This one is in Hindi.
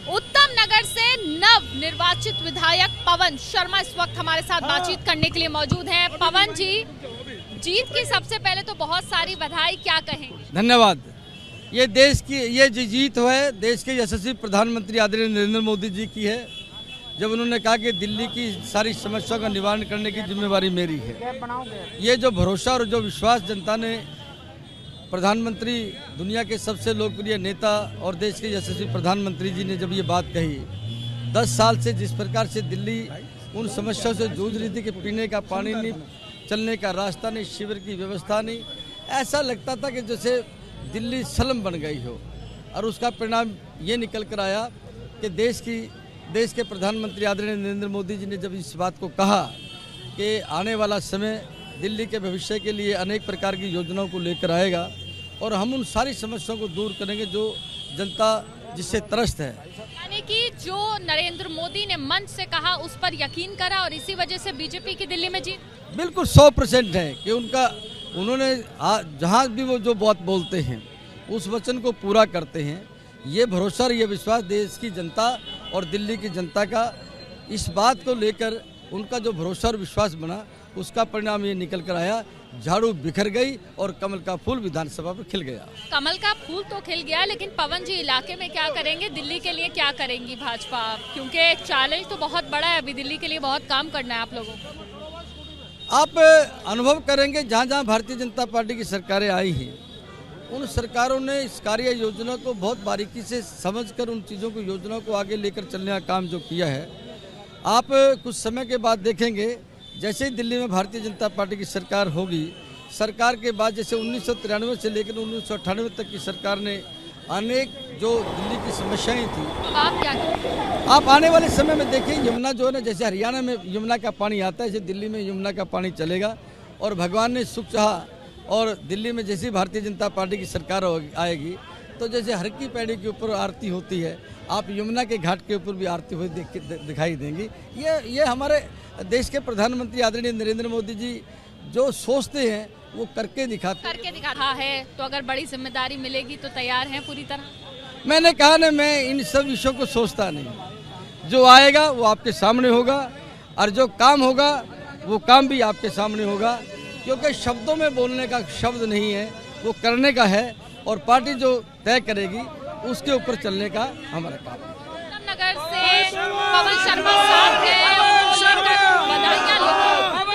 उत्तम नगर से नव निर्वाचित विधायक पवन शर्मा इस वक्त हमारे साथ बातचीत करने के लिए मौजूद हैं। पवन जी, जीत की सबसे पहले तो बहुत सारी बधाई, क्या कहें? धन्यवाद। ये देश की ये जो जीत है देश के यशस्वी प्रधानमंत्री आदरणीय नरेंद्र मोदी जी की है, जब उन्होंने कहा कि दिल्ली की सारी समस्याओं का निवारण करने की जिम्मेवारी मेरी है। ये जो भरोसा और जो विश्वास जनता ने प्रधानमंत्री, दुनिया के सबसे लोकप्रिय नेता और देश के यशस्वी प्रधानमंत्री जी ने जब ये बात कही, 10 साल से जिस प्रकार से दिल्ली उन समस्याओं से जूझ रही थी कि पीने का पानी नहीं, चलने का रास्ता नहीं, शिविर की व्यवस्था नहीं, ऐसा लगता था कि जैसे दिल्ली स्लम बन गई हो। और उसका परिणाम ये निकल कर आया कि देश के प्रधानमंत्री आदरणीय नरेंद्र मोदी जी ने जब इस बात को कहा कि आने वाला समय दिल्ली के भविष्य के लिए अनेक प्रकार की योजनाओं को लेकर आएगा और हम उन सारी समस्याओं को दूर करेंगे जो जनता जिससे त्रस्त है। यानी कि जो नरेंद्र मोदी ने मंच से कहा उस पर यकीन करा और इसी वजह से बीजेपी की दिल्ली में जीत। बिल्कुल 100% है कि उन्होंने जहाँ भी वो जो बात बोलते हैं उस वचन को पूरा करते हैं। ये भरोसा और ये विश्वास देश की जनता और दिल्ली की जनता का इस बात को लेकर उनका जो भरोसा और विश्वास बना, उसका परिणाम ये निकल कर आया। झाड़ू बिखर गई और कमल का फूल विधानसभा पर खिल गया। कमल का फूल तो खिल गया, लेकिन पवन जी इलाके में क्या करेंगे, दिल्ली के लिए क्या करेंगी भाजपा? क्योंकि चैलेंज तो बहुत बड़ा है, अभी दिल्ली के लिए बहुत काम करना है आप लोगों को। आप अनुभव करेंगे जहाँ जहाँ भारतीय जनता पार्टी की सरकारें आई हैं, उन सरकारों ने इस कार्य योजना को बहुत बारीकी से समझकर उन चीज़ों को, योजनाओं को आगे लेकर चलने का काम जो किया है। आप कुछ समय के बाद देखेंगे, जैसे ही दिल्ली में भारतीय जनता पार्टी की सरकार होगी, सरकार के बाद जैसे 1993 से लेकर 1998 तक की सरकार ने अनेक जो दिल्ली की समस्याएं थी, आप क्या करें? आप आने वाले समय में देखिए, यमुना जो है ना, जैसे हरियाणा में यमुना का पानी आता है, जैसे दिल्ली में यमुना का पानी चलेगा। और भगवान ने सुख चाहा और दिल्ली में जैसी भारतीय जनता पार्टी की सरकार आएगी तो जैसे हर की पैड़ी के ऊपर आरती होती है, आप यमुना के घाट के ऊपर भी आरती हुई दिखाई देंगी। ये हमारे देश के प्रधानमंत्री आदरणीय नरेंद्र मोदी जी जो सोचते हैं वो करके दिखाता है। तो अगर बड़ी जिम्मेदारी मिलेगी तो तैयार हैं पूरी तरह? मैंने कहा ना, मैं इन सब विषयों को सोचता नहीं। जो आएगा वो आपके सामने होगा और जो काम होगा वो काम भी आपके सामने होगा, क्योंकि शब्दों में बोलने का शब्द नहीं है, वो करने का है। और पार्टी जो तय करेगी उसके ऊपर चलने का हमारा काम है। नगर से पवन शर्मा साथ हैं, बधाइयां लोगों को।